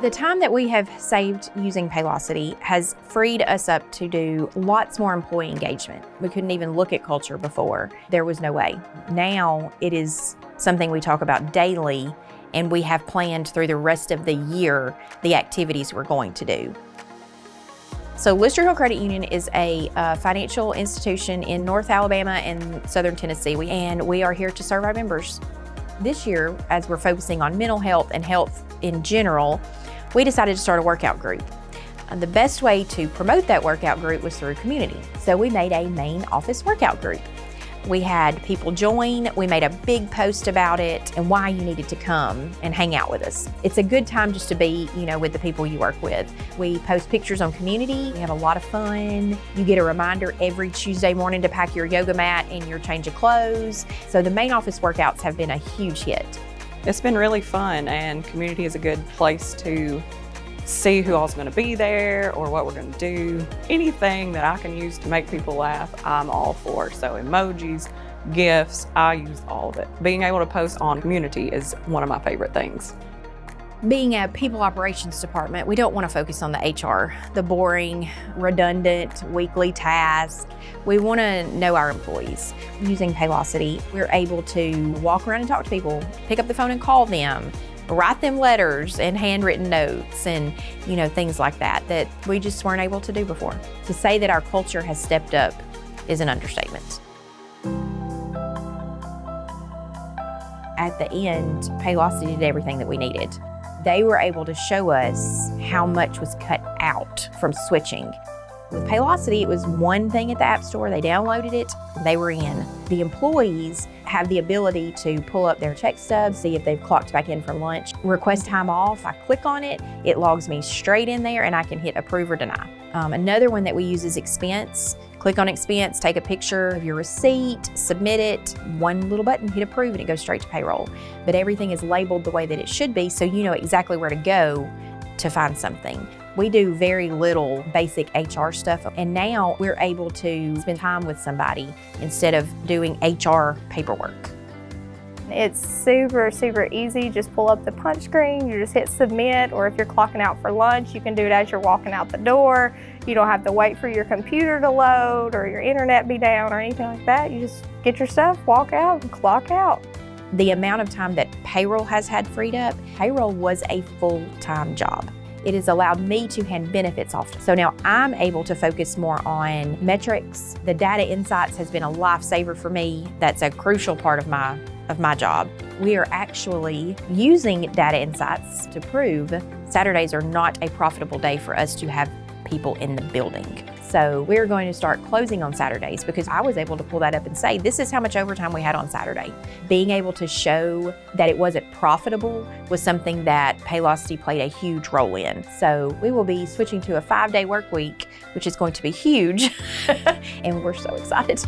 The time that we have saved using Paylocity has freed us up to do lots more employee engagement. We couldn't even look at culture before. There was no way. Now it is something we talk about daily, and we have planned through the rest of the year the activities we're going to do. So Listerhill Credit Union is a financial institution in North Alabama and Southern Tennessee, and we are here to serve our members. This year, as we're focusing on mental health and health in general, we decided to start a workout group. The best way to promote that workout group was through community. So we made a main office workout group. We had people join, we made a big post about it and why you needed to come and hang out with us. It's a good time just to be, with the people you work with. We post pictures on community, we have a lot of fun. You get a reminder every Tuesday morning to pack your yoga mat and your change of clothes. So the main office workouts have been a huge hit. It's been really fun, and community is a good place to see who all's going to be there or what we're going to do. Anything that I can use to make people laugh, I'm all for. So emojis, GIFs, I use all of it. Being able to post on community is one of my favorite things. Being a people operations department, we don't want to focus on the HR, the boring, redundant, weekly tasks. We want to know our employees. Using Paylocity, we're able to walk around and talk to people, pick up the phone and call them, write them letters and handwritten notes and things like that we just weren't able to do before. To say that our culture has stepped up is an understatement. At the end, Paylocity did everything that we needed. They were able to show us how much was cut out from switching. With Paylocity, it was one thing at the App Store. They downloaded it, they were in. The employees have the ability to pull up their check stubs, see if they've clocked back in from lunch, request time off. I click on it, it logs me straight in there, and I can hit approve or deny. Another one that we use is expense. Click on expense, take a picture of your receipt, submit it, one little button, hit approve, and it goes straight to payroll. But everything is labeled the way that it should be, so you know exactly where to go to find something. We do very little basic HR stuff, and now we're able to spend time with somebody instead of doing HR paperwork. It's super, super easy. Just pull up the punch screen, you just hit submit, or if you're clocking out for lunch, you can do it as you're walking out the door. You don't have to wait for your computer to load or your internet be down or anything like that. You just get your stuff, walk out, and clock out. The amount of time that payroll has had freed up, payroll was a full-time job. It has allowed me to hand benefits off. So now I'm able to focus more on metrics. The data insights has been a lifesaver for me. That's a crucial part of my job. We are actually using data insights to prove Saturdays are not a profitable day for us to have people in the building. So we're going to start closing on Saturdays because I was able to pull that up and say, this is how much overtime we had on Saturday. Being able to show that it wasn't profitable was something that Paylocity played a huge role in. So we will be switching to a 5-day work week, which is going to be huge, and we're so excited.